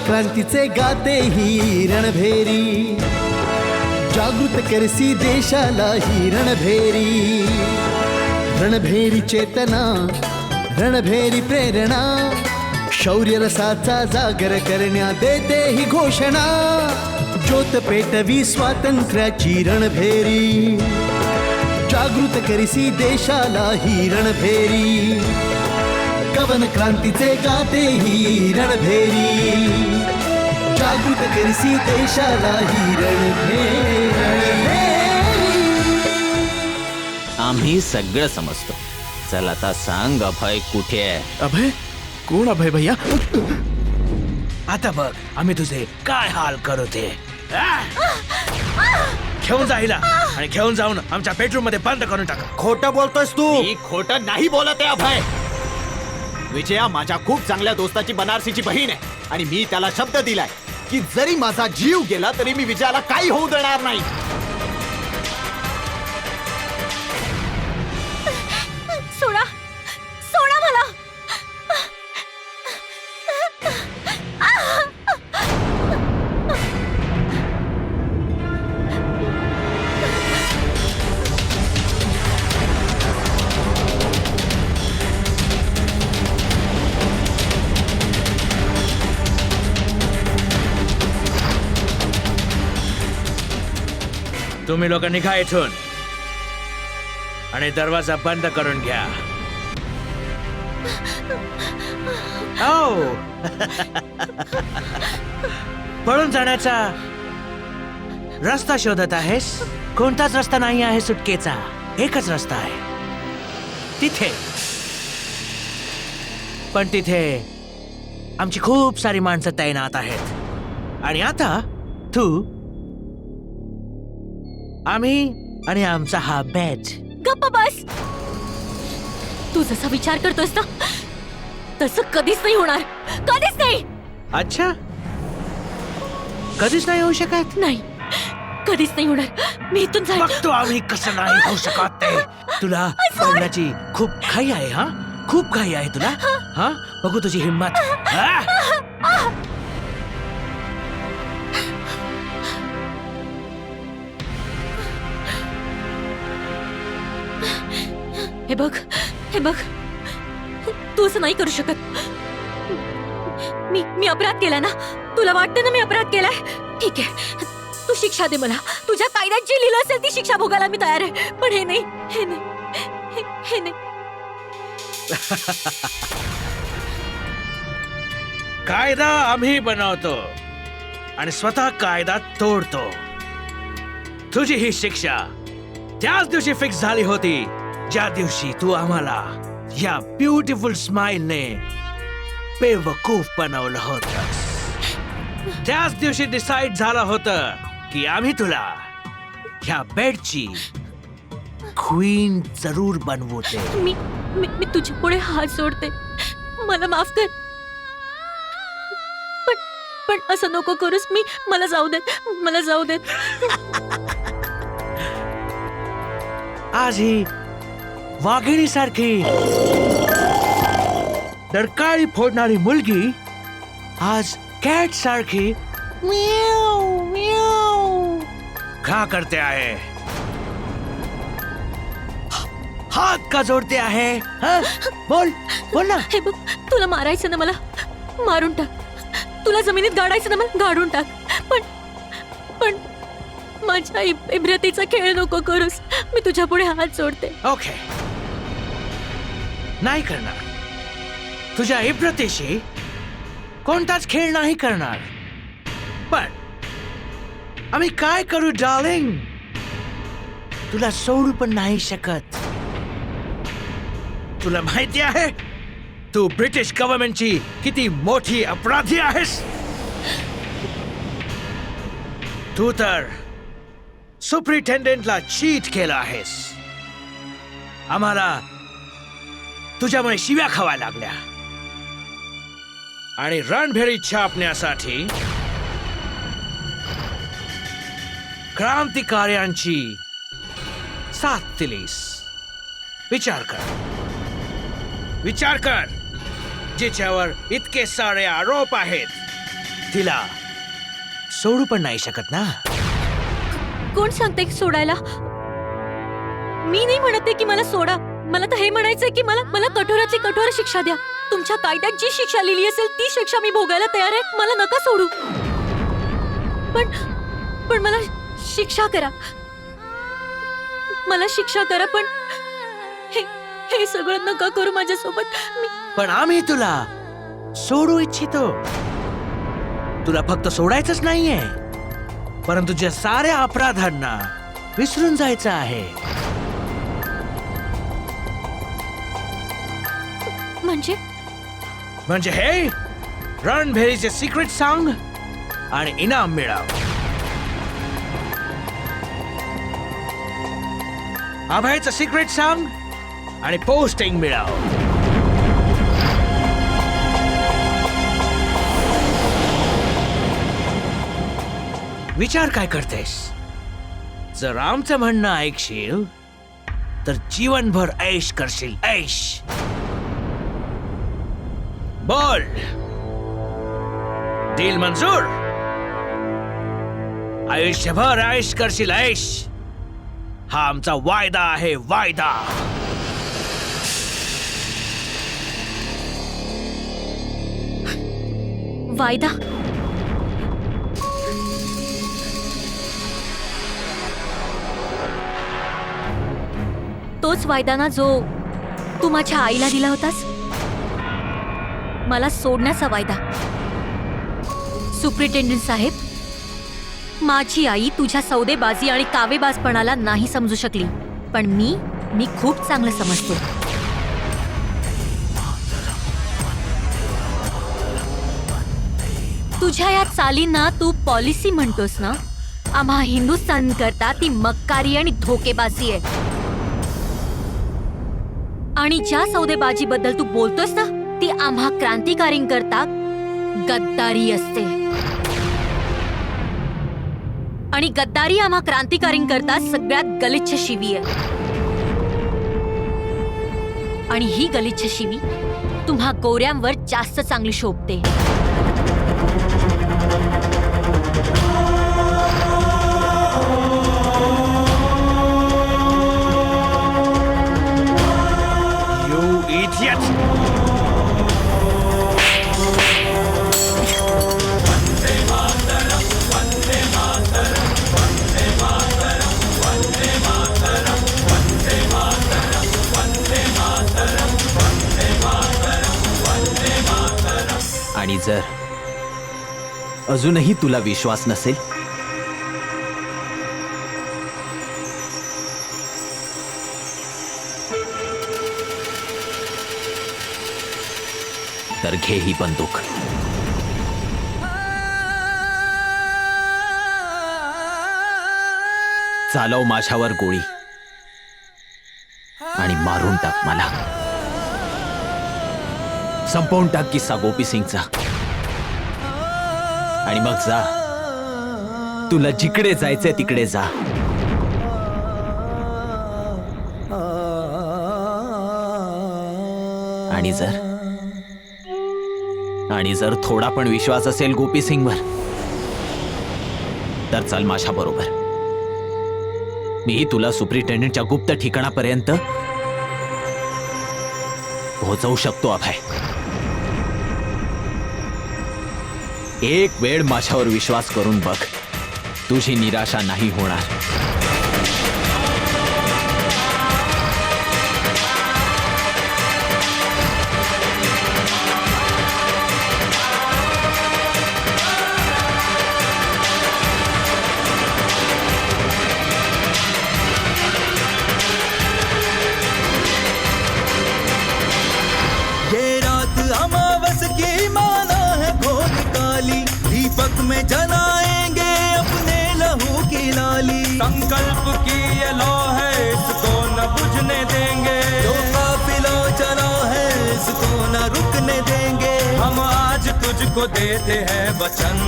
क्रांतीचे गाते ही रणभेरी, जागृत करसी देशाला ही रणभेरी. रणभेरी चेतना, रणभेरी प्रेरणा, शौर्य रसाचा जागर करण्या देते ही घोषणा. ज्योत पेटवी स्वातंत्र्याची रणभेरी, जागृत करसी देशाला ही रणभेरी. कवन क्रांतीचे गाते ही रणभेरी, जागृत करसी देशाला ही रणभेरी. आम्ही सगळं समजतो. चल आता सांग, अभय कुठे आहे? अभय? कोण अभय भैया? आता बघ आम्ही तुझे काय हाल करते. घेऊन जा हिला आणि घेऊन जाऊन आमच्या बेडरूम मध्ये बंद करून टाका. खोटं बोलतोयस तू? मी खोटं नाही बोलत आहे अभय. विजया माझ्या खूप चांगल्या दोस्ताची बनारसीची बहीण आहे आणि मी त्याला शब्द दिलाय की जरी माझा जीव गेला तरी मी विजयाला काही होऊ देणार नाही. सोडा, सोडा मला. तुम्ही लोक निघा इथून आणि दरवाजा बंद करून घ्या. पळून जाण्याचा रस्ता शोधत आहेस? कोणताच रस्ता नाही आहे सुटकेचा. एकच रस्ता आहे तिथे. पण तिथे आमची खूप सारी माणसं तैनात आहेत. आणि आता तू, आम्ही आणि आमचा हा बेड. गप्प बस. तू जसा विचार करतोस ना तसं कधीच नाही होणार. कधीच नाही. अच्छा, कधीच नाही होऊ शकत? नाही, कधीच नाही होणार. मी इथून जाईन. बघतो आम्ही कसं नाही होऊ शकत ते. तुला पळण्याची खूप घाई आहे. हा, खूप घाई आहे तुला. हा, बघू तुझी हिम्मत. हे बघ, हे बघ, तू असं नाही करू शकत. मी अपराध केला ना. तुला वाटतं ना मी अपराध केलाय? ठीक आहे, तू शिक्षा दे मला. तुझ्या कायद्यात जे लिहिलं असेल ती शिक्षा भोगायला मी तयार आहे. पण हे नाही, हे नाही, हे नाही. कायदा आम्ही बनवतो आणि स्वतः कायदा तोडतो. तुझी ही शिक्षा त्याच दिवशी फिक्स झाली होती ज्या दिवशी तू आम्हाला या ब्युटिफुल स्माइलने बेवकूफ बनवलं होतं. त्याच दिवशी डिसाइड झालं होतं की आम्ही तुला ह्या बेडची क्वीन जरूर बनवते. मी तुझ्या पुढे हात जोडते. मला माफ कर. पण असं नको करूस. मला जाऊ देत, मला जाऊ देत. आज ही वाघिणी सारखी डरकाळी फोडणारी मुलगी आज कॅट सारखी म्याऊ म्याऊ का करते आहे? हात का जोडते आहे? बोल बोल ना. हे बघ, तुला मारायचं ना मला मारून टाक. तुला जमिनीत गाडायचं ना मला गाडून टाक. पण माझ्या इब्रतीचा खेळ नको करूस. मी तुझ्या पुढे हात जोडते. ओके, नाही करणार. तुझ्या इब्रतीशी कोणताच खेळ नाही करणार. पण आम्ही काय करू डार्लिंग? तुला सोडू पण नाही शकत. तुला माहिती आहे तू ब्रिटिश गव्हर्नमेंटची किती मोठी अपराधी आहेस. तू तर सुप्रिटेंडेंटला चीट केलं आहेस. आम्हाला तुझ्यामुळे शिव्या खावायला लागल्या आणि रणभेरी छापण्यासाठी क्रांतिकार्यांची साथ दिलीस. विचार कर जिच्यावर इतके सारे आरोप आहेत तिला सोडू पण नाही शकत ना. कोण सांगते सोडायला? मी नाही म्हणते की मला सोडा. मला तर हे म्हणायचंय की मला कठोरातली कठोर शिक्षा द्या. तुमच्या कायद्यात जी शिक्षा लिहिली असेल ती शिक्षा मी भोगायला तयार आहे. मला नका सोडू. पण मला शिक्षा करा. मला शिक्षा करा. पण हे सगळं नका करू माझ्यासोबत. पण आम्ही तुला सोडू इच्छितो. तुला फक्त सोडायचंच नाहीये, परंतु तुझ्या साऱ्या अपराधांना विसरून जायचं आहे. म्हणजे हे रणभेरीचे सिक्रेट सांग आणि इनाम मिळव. अभयचं सिक्रेट सांग आणि पोस्टिंग मिळव. विचार काय करतेस? जर आमचं म्हणणं ऐकशील तर जीवनभर ऐश करशील. ऐश बोल. डील मंजूर? आयुष्यभर ऐश करशील. ऐश हा आमचा वायदा आहे. वायदा. वायदा? तोच वायदा ना जो तू माझ्या आईला दिला होतास? मला सोडण्याचा वायदा. सुप्रिटेंडेंट साहेब, माझी आई तुझ्या सौदेबाजी आणि कावेबाजपणाला नाही समजू शकली, पण मी खूप चांगलं समजतो. तुझ्या या चालींना तू पॉलिसी म्हणतोस ना? आम्हा हिंदुस्थान करता ती मक्कारी आणि धोकेबाजी आहे. आणि ज्या सौदेबाजी बद्दल तू बोलतोस ना ती आम्हा क्रांतिकारींकरता गद्दारी असते. आणि गद्दारी आम्हा क्रांतिकारींकरता सगळ्यात गलिच्छ शिवी आहे. आणि ही गलिच्छ शिवी तुम्हा गोऱ्यांवर जास्त चांगली शोभते. आणि जर अजूनही तुला विश्वास नसेल तर घे ही बंदूक. चालव माझ्यावर गोळी आणि मारून टाक मला. संपवून टाक किस्सा गोपी सिंगचा. आणि मग जा. तुला जिकडे जायचंय तिकडे जा. आणि जर थोडा पण विश्वास असेल गोपी सिंगवर तर चल माझ्या बरोबर. मी तुला सुप्रिटेंडेंटच्या गुप्त ठिकाणापर्यंत पोहोचवू शकतो. अभय, एक वेळ माझ्यावर विश्वास करून बघ. तुझी निराशा नाही होणार. संकल्प की ये लौ है, इसको न बुझने देंगे। जो काफिला चला है इसको न रुकने देंगे। हम आज तुझको देते हैं वचन।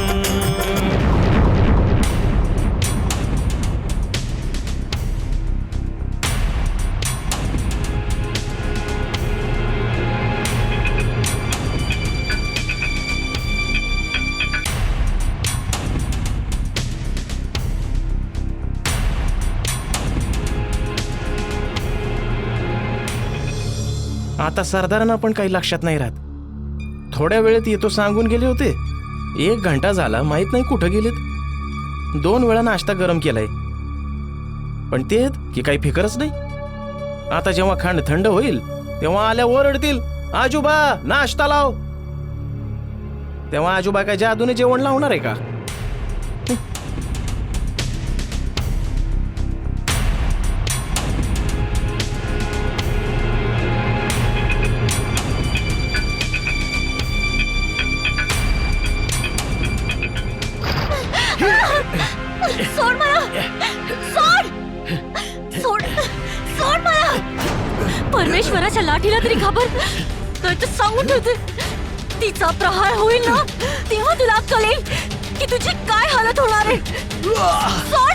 आता सरदारांना पण काही लक्षात नाही राहत. थोड्या वेळेत येतो सांगून गेले होते. 1 घंटा झाला माहित नाही कुठं गेलेत. 2 वेळा नाश्ता गरम केलाय पण ते की काही फिकरच नाही. आता जेव्हा खांड थंड होईल तेव्हा आल्या ओरडतील, आजोबा नाश्ता लाव. तेव्हा आजोबा काय जादूने जेवण लावणार आहे का? सोड मला, सोड सोड सोड मला. परमेश्वराच्या लाठीला तरी घाबर. काय तर सांगून ठेवते, तिचा प्रहार होईल ना तेव्हा तुला अक्कल येईल की तुझी काय हालत होणार आहे. सोड.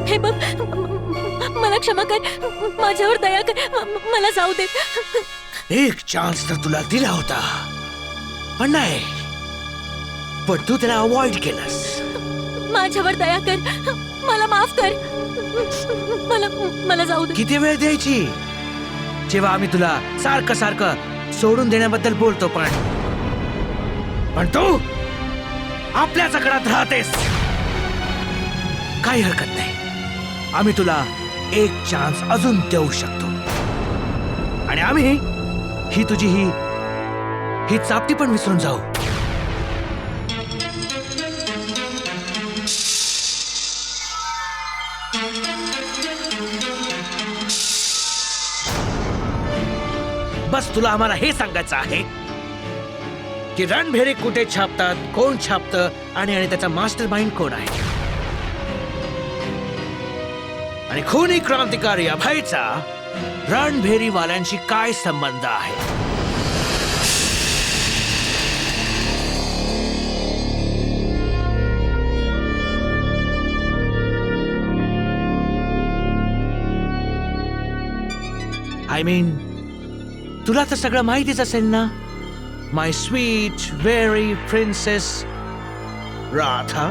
हे बघ, मला क्षमा कर, माझ्यावर दया कर, मला जाऊ दे. एक चान्स तर तुला दिला होता पण नाही, पण तू त्याला अवॉइड केलंस. माझ्यावर दया कर, मला माफ कर, मला जाऊ दे. किती वेळ द्यायची जेव्हा आम्ही तुला सारखं सारखं सोडून देण्याबद्दल बोलतो, पण तू आपल्या चक्रात राहतेस. काही हरकत नाही, आम्ही तुला एक चान्स अजून देऊ शकतो. आणि आम्ही ही तुझी ही चापटी पण विसरून जाऊ. बस तुला आम्हाला हे सांगायचं आहे की रणभेरी कुठे छापतात, कोण छापतं आणि त्याचा मास्टर माइंड कोण आहे. आणि खूनी क्रांतिकारी अभयचा रणभेरी वाल्यांशी काय संबंध आहे. आय मीन तुला तर सगळं माहितीच असेल ना, माय स्वीट व्हेरी प्रिन्सेस राधा.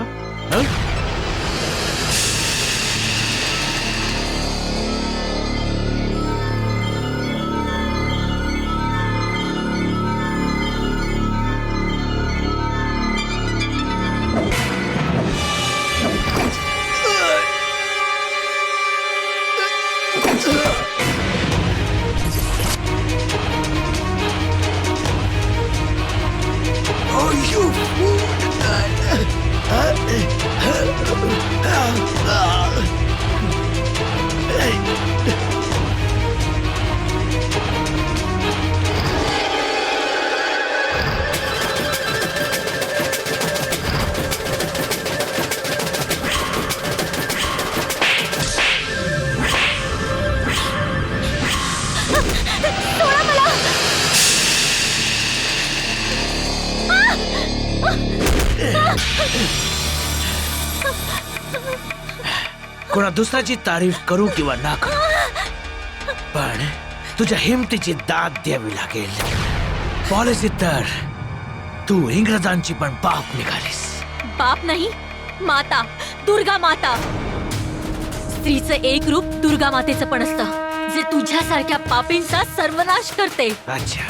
कोणा दुसऱ्याची तारीफ करू किंवा ना करू, पण तुझ्या हिमतीची दाद द्यावी लागेल. पॉलिसीत तर तू इंग्रजांची पण बाप निघालीस. बाप नाही, माता, दुर्गा माता. स्त्रीचं एक रूप दुर्गा मातेचं पण असतं, जे तुझ्यासारख्या पापींचा सर्वनाश करते. अच्छा,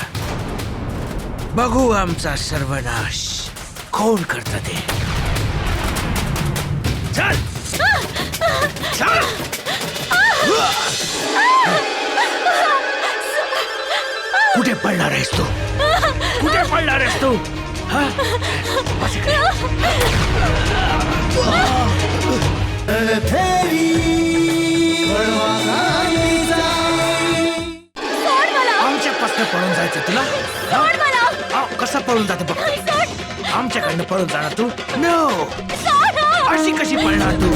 बघू आमचा सर्वनाश कोण करत ते. चल चल. कुठे पडणार आहेस तू? कुठे पडणार आहेस तू? बस इकडे. रणभेरी, बळवा गांधी. मारायचं तुला सोड मला. कसं पळून जाते बघ सोड. आमच्याकडनं पळून जाणार तू नो सोड. अशी कशी पळणार तू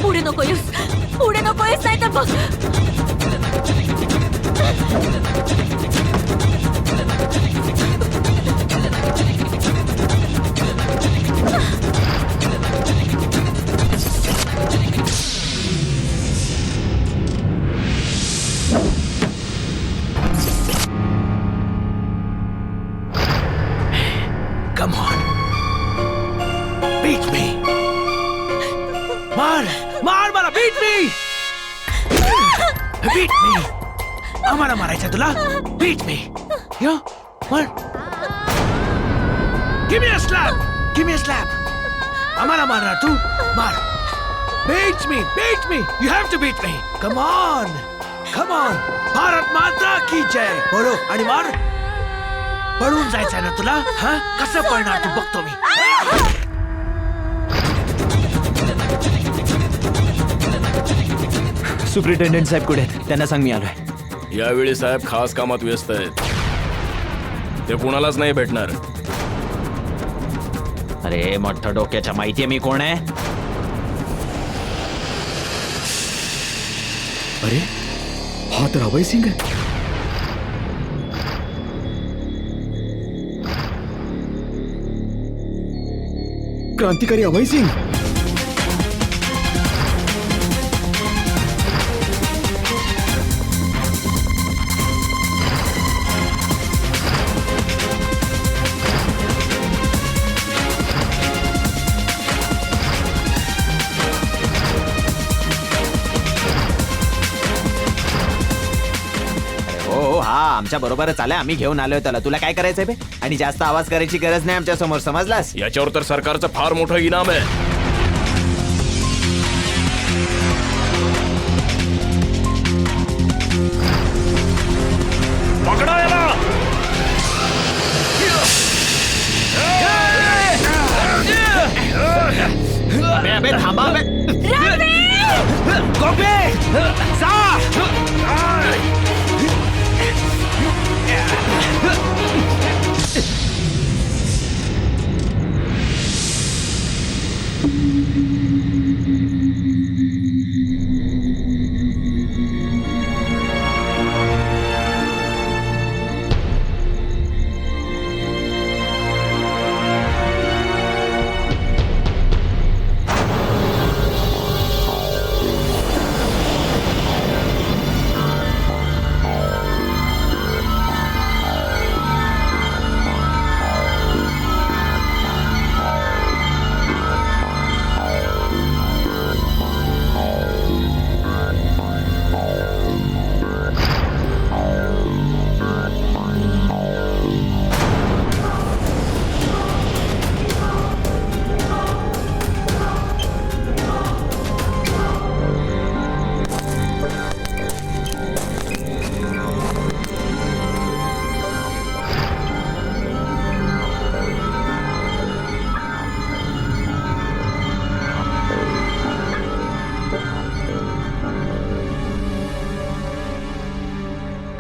पुढे नको येऊस. पुढे नको येऊस नाही तर बघ. Come on. Beat me. मार मार मला beat me. Beat me. आम्हाला मारायचं तुला beat me. यो मार. Give me a slap. Give me a slap. आम्हाला मारणार तू मार. Beat me. Beat me. You have to beat me. Come on. Come on. Bharat माता की जय. बोलो आणि मार. पळून जायचंय ना तुला हा कसं पळणार तू बघतो मी सुप्रिटेंडेंट साहेब कुठे आहेत? त्यांना सांग मी आलोय. यावेळी साहेब खास कामात व्यस्त आहेत. ते कुणालाच नाही भेटणार. अरे मोठ्या डोक्याच्या माहितीये मी कोण आहे? अरे हा तर अभय सिंग आहे. क्रांतिकारी अभय सिंग. हो हा आमच्या बरोबरच आलाय. आम्ही घेऊन आलोय त्याला. तुला काय करायचंय बे? आणि जास्त आवाज करायची गरज नाही आमच्या समोर, समजलास? याच्यावर तर सरकारचं फार मोठं इनाम आहे. पकडा याला. बे थांबा बे. गोपे जा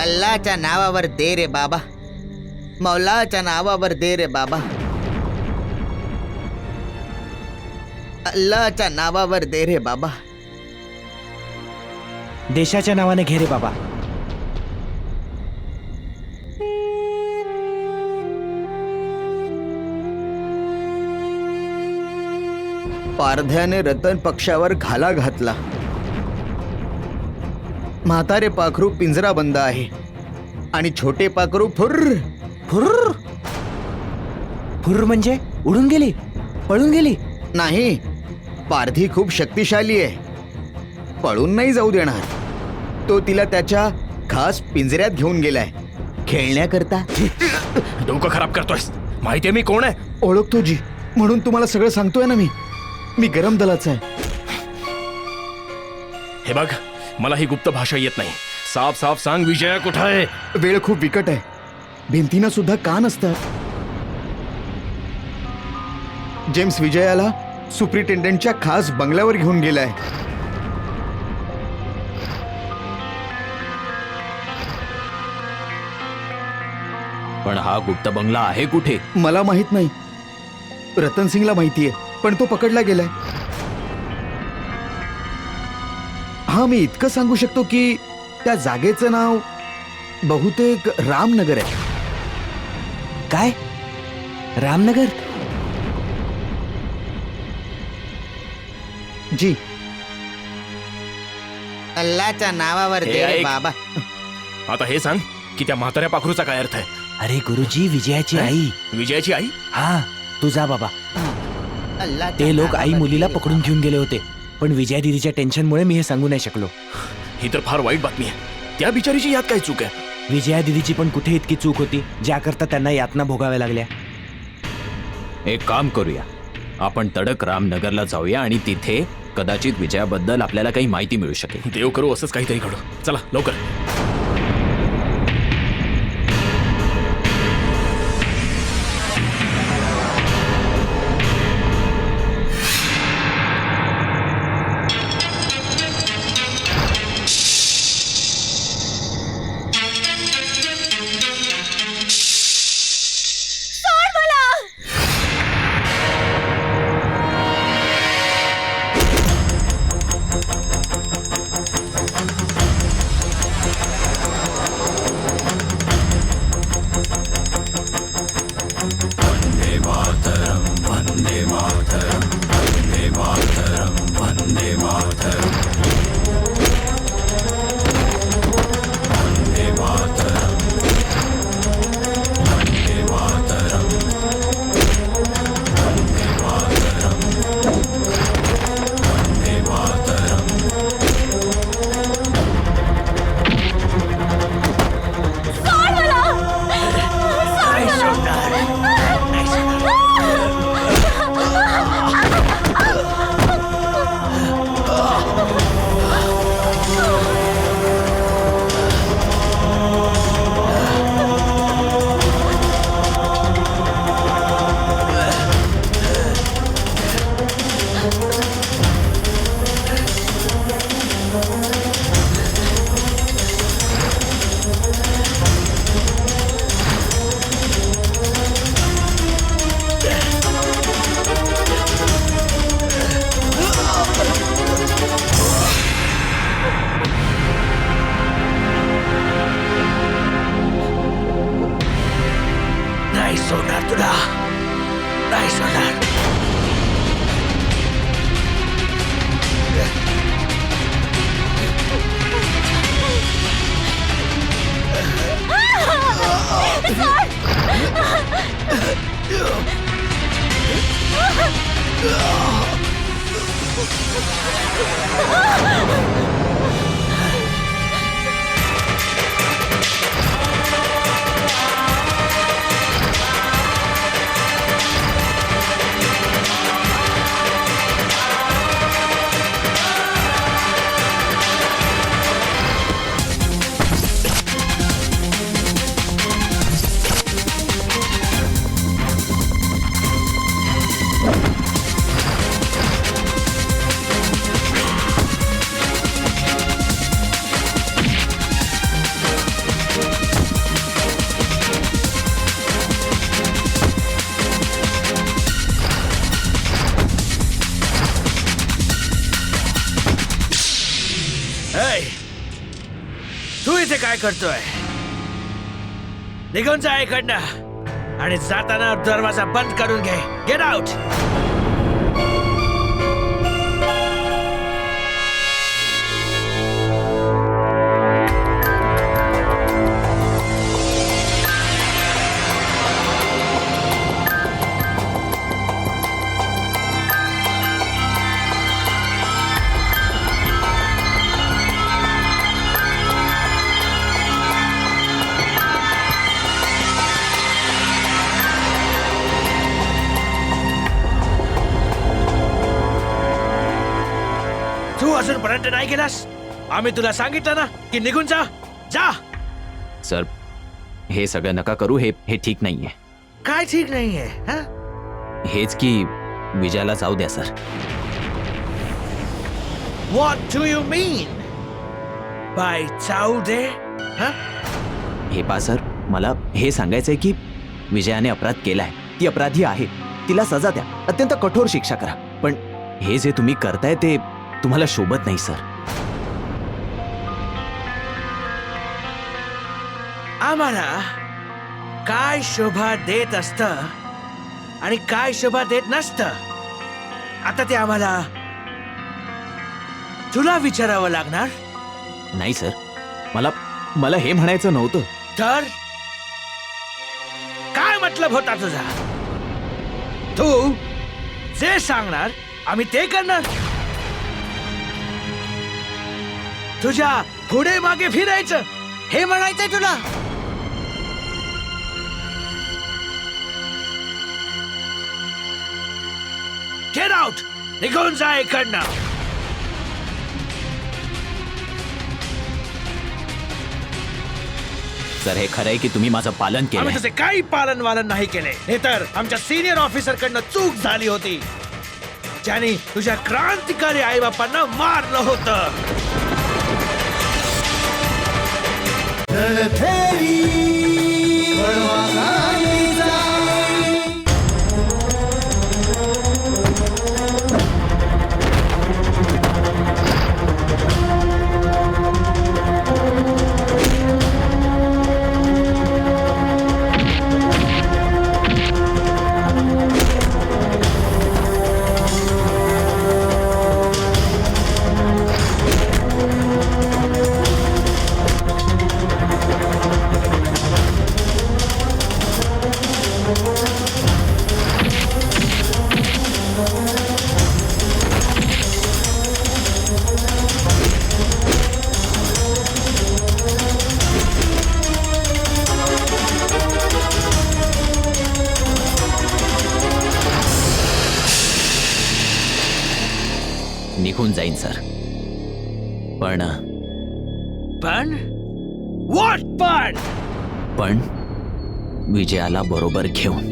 अल्लाच्या नावावर दे रे बाबा. मौलाच्या नावावर दे रे बाबा. अल्लाच्या नावावर दे रे बाबा. देशाच्या नावाने घे रे बाबा. पारध्याने रतन पक्षावर घाला घातला. म्हातारे पाखरू पिंजरा बंद आहे आणि छोटे पाखरू फुर्र फुर्र. फुर्र म्हणजे उडून गेली, पळून गेली? नाही, पारधी खूप शक्तिशाली आहे. पळून नाही जाऊ देणार. तो तिला त्याच्या खास पिंजऱ्यात घेऊन गेलाय खेळण्याकरता. डोकं खराब करतोयस. माहितीये मी कोण आहे? ओळखतो जी, म्हणून तुम्हाला सगळं सांगतोय ना. मी गरम दलाचा आहे. हे बघ, मला ही गुप्त भाषा येत नाही. साफ साफ सांग, विजया कुठं आहे? वेळ खूप विकट आहे. भिंतींना सुद्धा कान असतात. जेम्स विजयाला सुप्रिटेंडंटच्या खास बंगल्यावर घेऊन गेलाय. पण हा गुप्त बंगला आहे कुठे? मला माहित नाही. रतन सिंगला माहितीये, पण तो पकडला गेलाय. हा, मी इतकं सांगू शकतो की त्या जागेचं नाव बहुतेक रामनगर आहे. काय? रामनगर? जी. अल्लाच्या नावावर हे दे रे ऐक. बाबा. आता हे सांग की त्या म्हाताऱ्या पाखरूचा काय अर्थ आहे? अरे गुरुजी, विजयाची आई. विजयाची आई? हा, तू जा बाबा. अल्लाच्या ते लोक आई नावावर मुलीला दे रे पकडून घेऊन गेले होते, पण विजया दीदीच्या टेन्शनमुळे मी हे सांगू नाही शकलो. ही तर फार वाईट बातमी आहे. त्या बिचारीची यात काय चूक आहे? विजया दीदीची पण कुठे इतकी चूक होती ज्याकरता त्यांना यातना भोगाव्या लागल्या. एक काम करूया, आपण तडक रामनगरला जाऊया आणि तिथे कदाचित विजयाबद्दल आपल्याला काही माहिती मिळू शकेल. देव करू असंच काहीतरी घडो. चला लवकर. नाही सोडणार तुला, नाही सोडणार. तू इथे काय करतोय? निघून जा इकडनं आणि जाताना दरवाजा बंद करून घे. Get out. तू अजूनपर्यंत नाही गेलास? आम्ही तुला सांगितलं ना की निघून जा. जा. सर, हे सगळं नका करू. हे ठीक नाहीये. काय ठीक नाहीये? हेच की विजयाला जाऊ द्या sir. What do you mean by जाऊ दे? हे पा सर, मला हे सांगायचंय की विजयाने अपराध केलाय, ती अपराधी आहे, तिला सजा द्या, अत्यंत कठोर शिक्षा करा. पण हे जे तुम्ही करताय ते तुम्हाला शोभत नाही सर. आम्हाला काय शोभा देत असतं आणि काय शोभा देत नसतं, आता ते आम्हाला तुला विचारावं लागणार. नाही सर, मला हे म्हणायचं नव्हतं. तर काय मतलब होता तुझा? तू जे सांगणार आम्ही ते करणार. तुझ्या पुढे मागे फिरायचं हे म्हणायचंय तुला? गेट आउट, निघून जा इकडनं. सर, हे खरंय की तुम्ही माझं पालन आम्ही केलं. तसे काही पालन वालन नाही केले. हे तर आमच्या सिनियर ऑफिसर कडनं चूक झाली होती, ज्याने तुझ्या क्रांतिकारी आई बापांना मारलं होतं. निघून जाईन सर, पण व्हॉट पण विजयाला बरोबर घेऊन.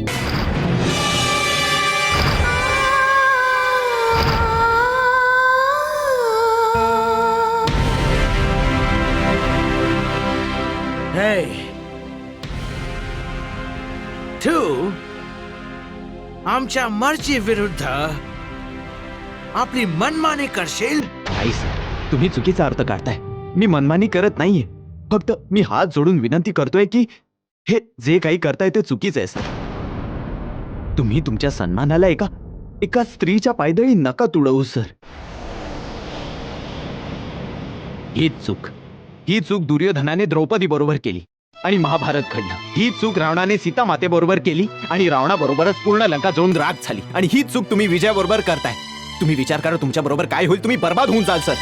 हे तू आमच्या मर्जी विरुद्ध आपली मनमानी करशील? नाही सर, तुम्ही चुकीचा अर्थ काढताय. मी मनमानी करत नाहीये, फक्त मी हात जोडून विनंती करतोय की हे जे काही करताय ते चुकीचं आहे सर. तुम्ही तुमच्या सन्मानाला एका स्त्रीच्या पायदळी नका तुडवू सर. ही चूक दुर्योधनाने द्रौपदी बरोबर केली आणि महाभारत घडलं. ही चूक रावणाने सीता माते बरोबर केली आणि रावणाबरोबरच पूर्ण लंका जळून राख झाली. आणि ही चूक तुम्ही विजया बरोबर करताय. तुम्ही विचार करा तुमच्या बरोबर काय होईल. तुम्ही बर्बाद होऊन जाल सर.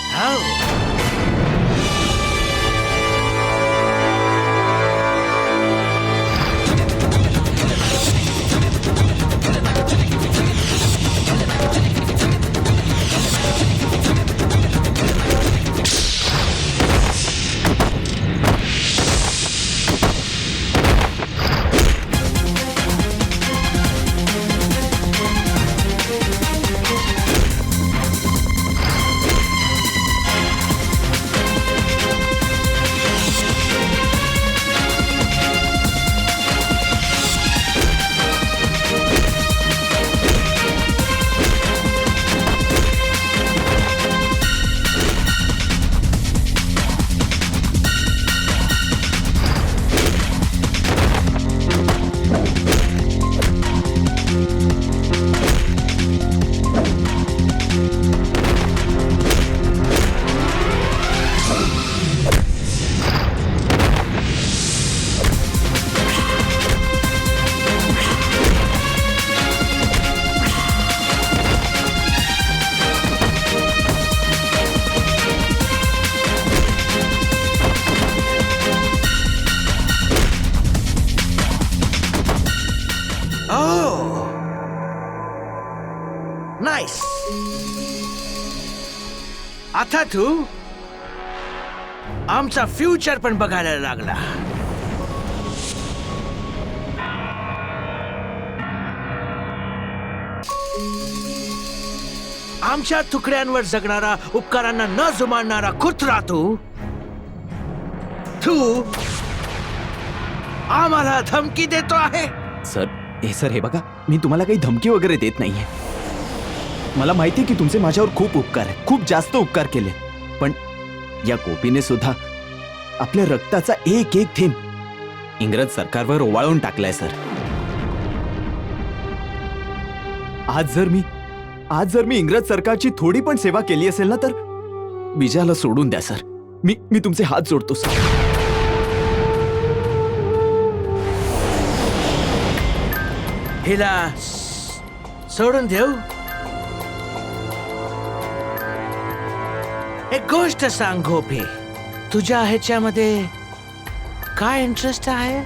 नाईस. आता तू आमचा फ्युचर पण बघायला लागला. आमच्या तुकड्यांवर जगणारा, उपकारांना न जुमानणारा कुत्रा तू आम्हाला धमकी देतो आहे. सर हे बघा, मी तुम्हाला काही धमकी वगैरे देत नाहीये. मला माहिती की तुमचे माझ्यावर खूप उपकार आहेत, खूप जास्त उपकार केले. पण या गोपीने सुद्धा आपल्या रक्ताचा एक एक थेंब इंग्रज सरकारवर ओवाळून टाकलाय सर. आज जर मी इंग्रज सरकारची थोडी पण सेवा केली असेल ना, तर विजयाला सोडून द्या सर. मी तुमचे हात जोडतो सर. हिला सोडून देऊ? एक गोष्ट सांग गोपी, तुझ्या ह्याच्यामध्ये काय इंटरेस्ट आहे?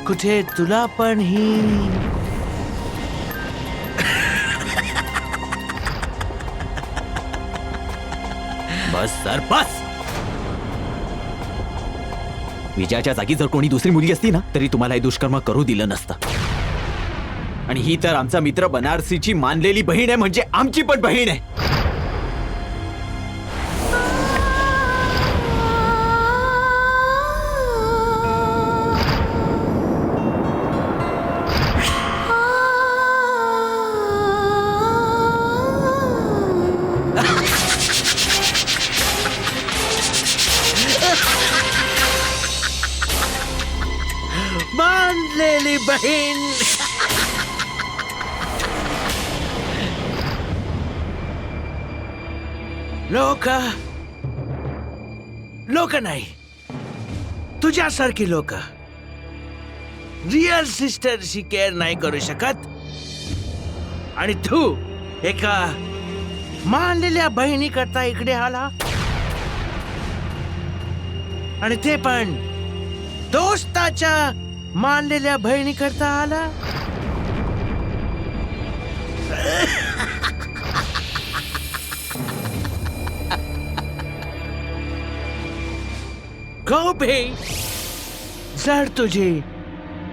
कुठे तुला पण ही बस सर बस. विजयाच्या जागी जर कोणी दुसरी मुलगी असती ना, तरी तुम्हाला हे दुष्कर्म करू दिलं नसतं. आणि ही तर आमचा मित्र बनारसीची मानलेली बहीण आहे, म्हणजे आमची पण बहीण आहे. मानलेली बहीण. लोक नाही, तुझ्यासारखी लोक रिअल सिस्टरची केअर नाही करू शकत. आणि तू एका मानलेल्या बहिणी करता इकडे आला, आणि ते पण दोस्ताच्या मानलेल्या बहिणी करता आला. गोपी, जर तुझी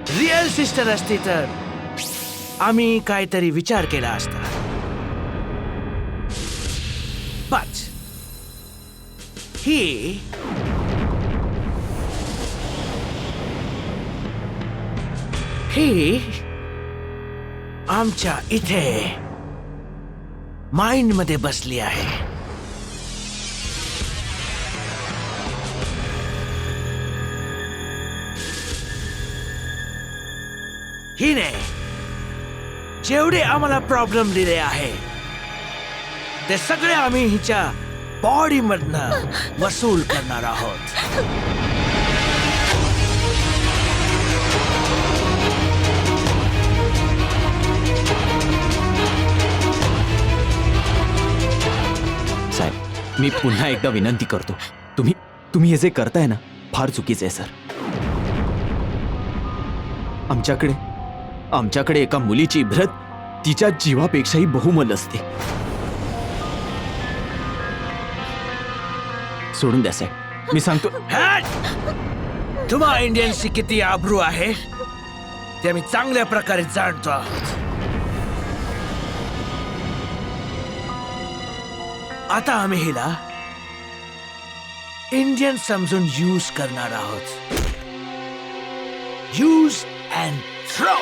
रिअल सिस्टर असती तर आम्ही काहीतरी विचार केला असता. पण ही आमच्या इथे माइंड मध्ये बसली आहे. हिने जेवढे आम्हाला प्रॉब्लेम दिले आहे, ते सगळे आम्ही हिच्या बॉडी मधनं वसूल करणार आहोत. साहेब, मी पुन्हा एकदा विनंती करतो, तुम्ही हे जे करताय ना, फार चुकीचं आहे सर. आमच्याकडे एका मुलीची इब्रत तिच्या जीवापेक्षाही बहुमोल असते. सोडून द्या साहेब, मी सांगतो. तुम्हा इंडियन्सची किती आबरू आहे ते आम्ही चांगल्या प्रकारे जाणतो आहोत. आता आम्ही हिला इंडियन समजून यूज करणार आहोत. Use and throw.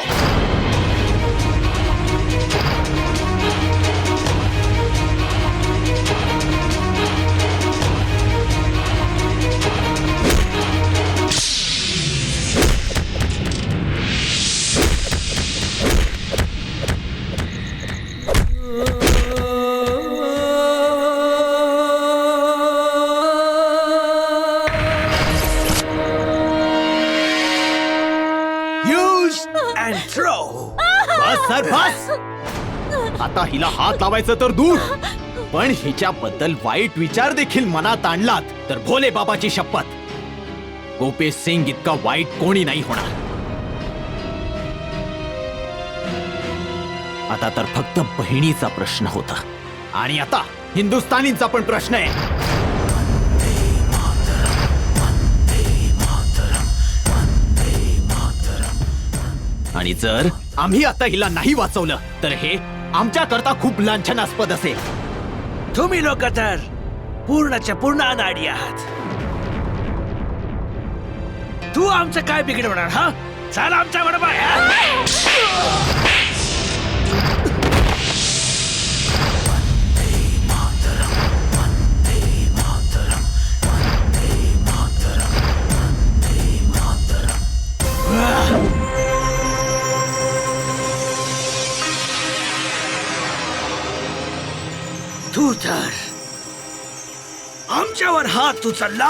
सर बस. आता हिला हात लावायचं तर दूर, पण हिच्याबद्दल वाईट विचार देखील मनात आणलात तर भोले बाबाची शपथ, गोपी सिंग इतका वाईट कोणी नाही होणार. आता तर फक्त बहिणीचा प्रश्न होता, आणि आता हिंदुस्थानींचा पण प्रश्न आहे. आणि जर आम्ही आता हिला नाही वाचवलं तर हे आमच्याकरता खूप लांछनास्पद असेल. तुम्ही लोक तर पूर्णच्या पूर्ण अनाडी आहात. तू आमचं काय बिघडवणार हा? चाल आमच्या बरोबर. तू तर आमच्यावर हात उचलला.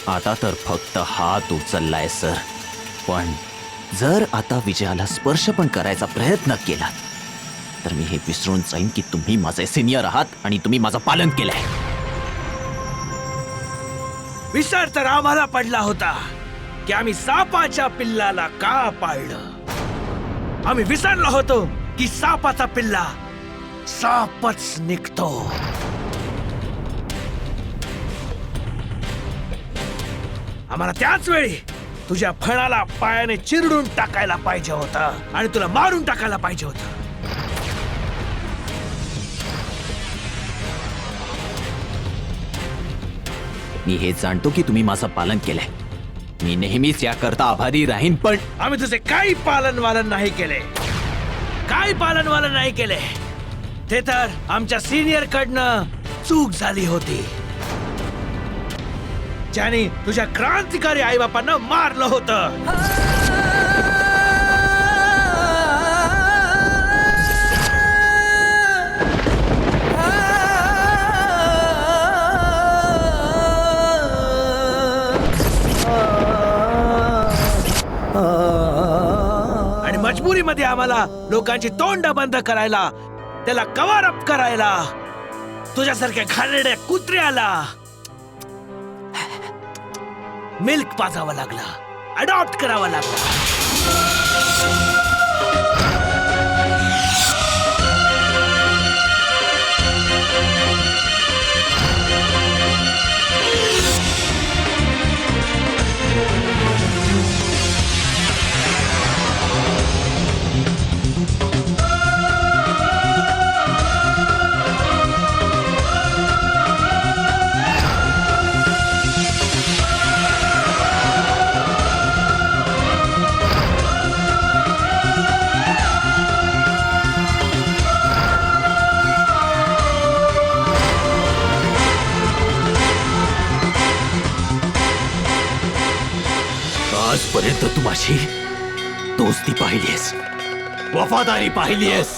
आता तर फक्त हात उचललाय सर, पण जर आता विजयाला स्पर्श पण करायचा प्रयत्न केला तर मी हे विसरून जाईन की तुम्ही माझे सिनियर आहात आणि तुम्ही माझं पालन केलंय. विसर तर आम्हाला पडला होता की आम्ही सापाच्या पिल्लाला का पाळलं. आम्ही विसरलो होतो की सापाचा पिल्ला सापच निघतो. आम्हाला त्याच वेळी तुझ्या फणाला पायाने चिरडून टाकायला पाहिजे होतं आणि तुला मारून टाकायला पाहिजे होतं. मी हे जाणतो की तुम्ही माझं पालन केलंय. मी नेहमीच याकरता आभारी राहीन, पण आम्ही तुझे काही पालन वालन नाही केले. काही पालन वालन नाही केले. ते तर आमच्या सिनियर कडनं चूक झाली होती, ज्याने तुझ्या क्रांतिकारी आई बापांना मारलं होतं. आणि मजबुरीमध्ये आम्हाला लोकांची तोंड बंद करायला, त्याला कव्हर अप करायला तुझ्यासारख्या घाणेरड्या कुत्र्याला मिल्क पाजावं लागलं, अडॉप्ट करावं लागलं. आजपर्यंत तू माझी दोस्ती पाहिलीस, वफादारी पाहिलीस,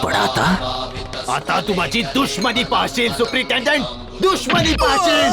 पण आता तू माझी दुश्मनी पाहशील सुप्रिटेंडंट, दुश्मनी पाहशील.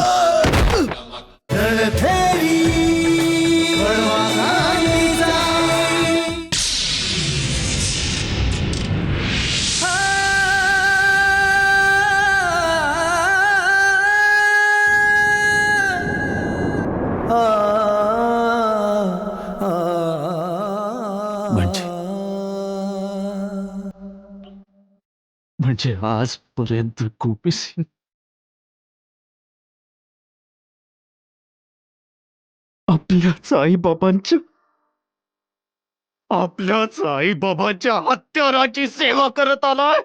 म्हणजे आजपर्यंत गोपी सिंग आपल्याच आईबाबांच्या हत्याराची सेवा करत आलाय.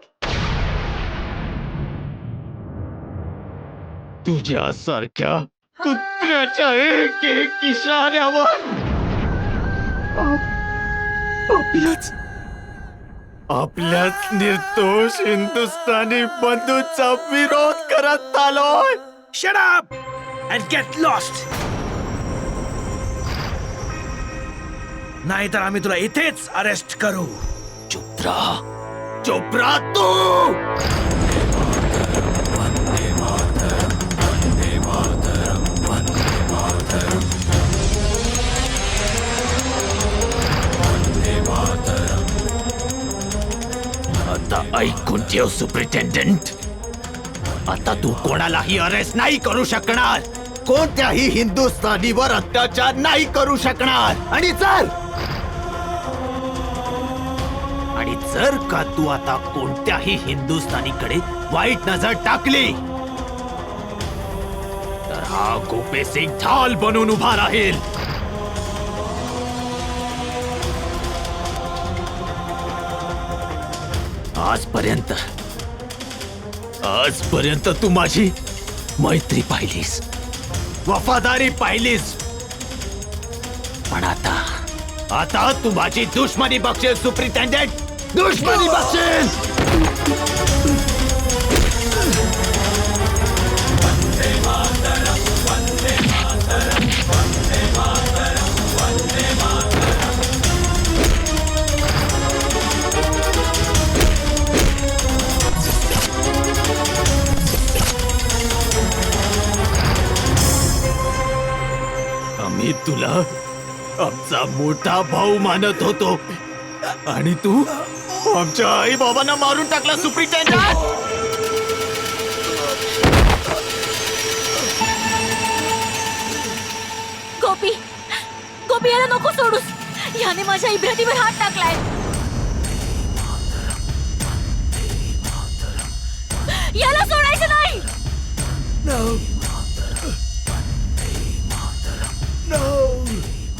तुझ्यासारख्या कुत्र्याच्या एक एक इशाऱ्यावर आपल्याच निर्दोष हिंदुस्थानी बंधूंचा विरोध करत आलोय. Shut up and get lost. नाहीतर आम्ही तुला इथेच अरेस्ट करू. चुप राहा तू. आता ऐकून ठेव सुप्रिटेंडंट, आता तू कोणालाही अरेस्ट नाही करू शकणार, कोणत्याही हिंदुस्थानीवर अत्याचार नाही करू शकणार. आणि जर का तू आता कोणत्याही हिंदुस्थानीकडे वाईट नजर टाकली तर हा गोपी सिंग ढाल बनून उभा राहील. आजपर्यंत तू माझी मैत्री पाहिलीस, वफादारी पाहिलीस, पण आता तू माझी दुश्मनी बघशील सुप्रिटेंडेंट, दुश्मनी बघशील. आम्ही तुला आमचा मोठा भाऊ मानत होतो आणि तू आमच्या आई बाबांना मारून टाकला सुप्रिटेंडेंट. गोपी गोपी, याला नको सोडूस. याने माझ्या इब्रातीवर हात टाकलाय. याला सोडायचं नाही.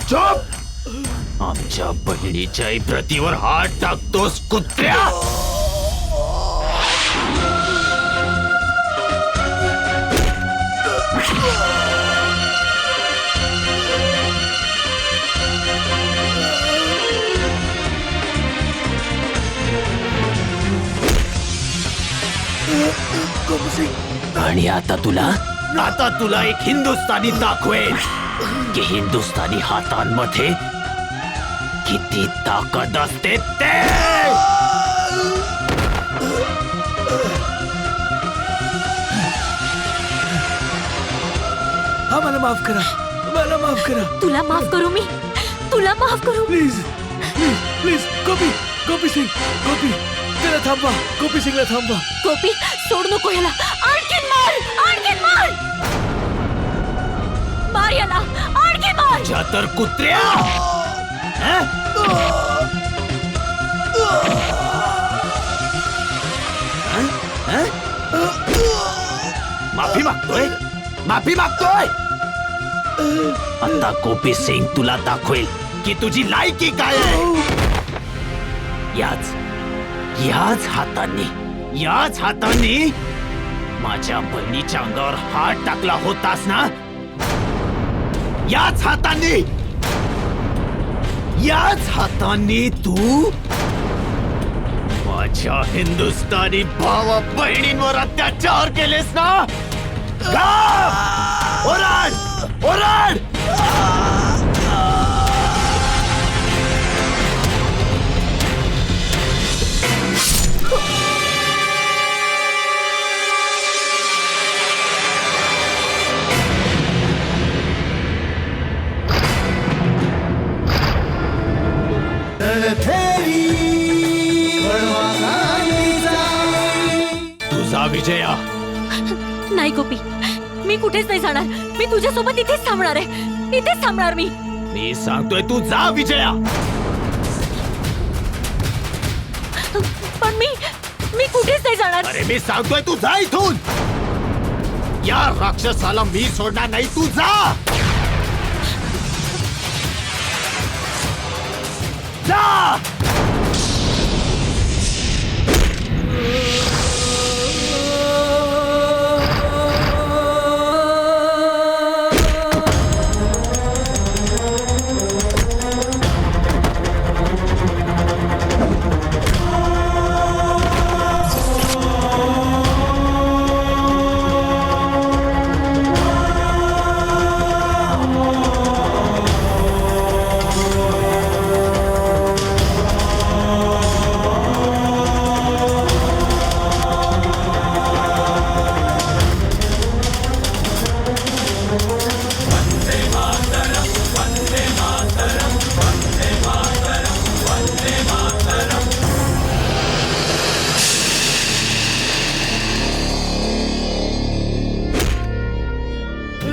चुप! आमच्या बहिणीच्या इब्रतीवर हात टाकतोस कुत्र्या. आणि आता तुला एक हिंदुस्थानी दाखवेल की हिंदुस्थानी हातांमध्ये किती ताकद असते ते. हा, मला माफ करा, मला माफ करा. तुला माफ करू मी? तुला माफ करू? Please please please. Gopi, Gopi Singh, Gopi, त्याला थांबवा. गोपी सिंगला थांबवा. गोपी, सोड नको याला. आणखीन मार, आणखीन मार. मार याला, आणखीन मार. जा तर कुत्र्या. हं? हं? माफी मागतोय. आता गोपी सिंग तुला दाखवेल की तुझी लायकी काय आहे. याच हातांनी माझ्या बहिणीच्या अंगावर हात टाकला होतास ना. याच हातांनी तू माझ्या हिंदुस्थानी भावा बहिणींवर अत्याचार केलेस ना. ओरड. तुझा विजया. नाही गोपी, मी कुठेच नाही जाणार. मी तुझ्यासोबत इथेच थांबणार आहे. इथेच थांबणार मी. मी सांगतोय तू जा विजया. पण मी कुठेच नाही जाणार. अरे मी सांगतोय तू जा इथून. या राक्षसाला मी सोडणार नाही. तू जा.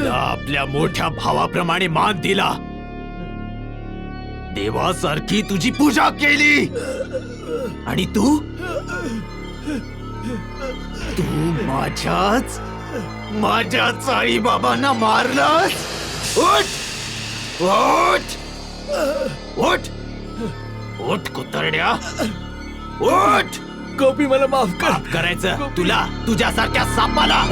आपल्या मोठ्या भावाप्रमाणे मान दिला. देवासारखी तुझी पूजा केली. आणि तू माझ्याच आई बाबांना मारलास. उठ कुतरड्या, उठ. गोपी मला माफ कर. माफ करायचं तुला तुझ्यासारख्या सापाला.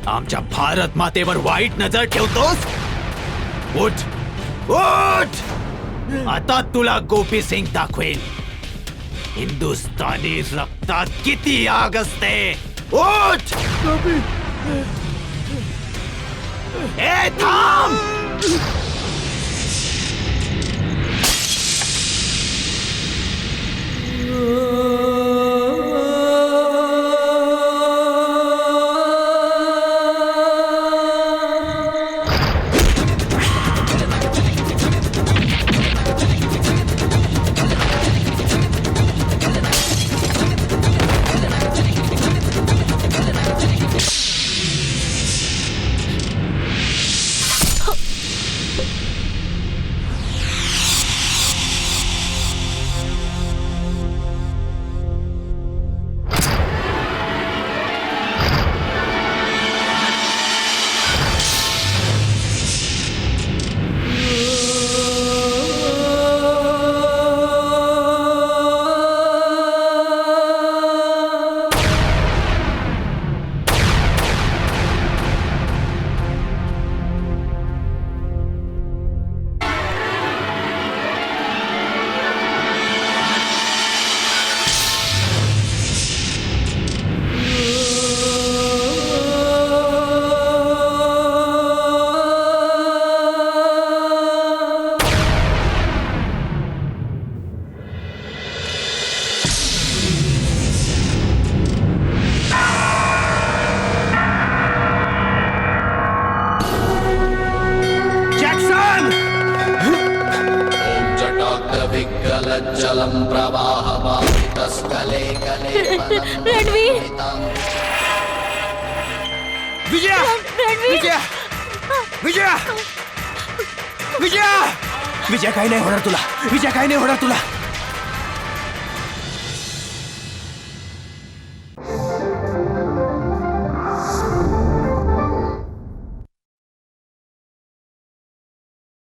आमच्या भारत मातेवर वाईट नजर ठेवतोस. उठ उठ, आता तुला गोपी सिंग दाखवेल. हिंदुस्थानी रक्तात किती आग असते. उठ. ए थांब. रणवीर, विजया विजया विजया विजया विजय काही नाही होणार तुला. विजय काही नाही होणार तुला.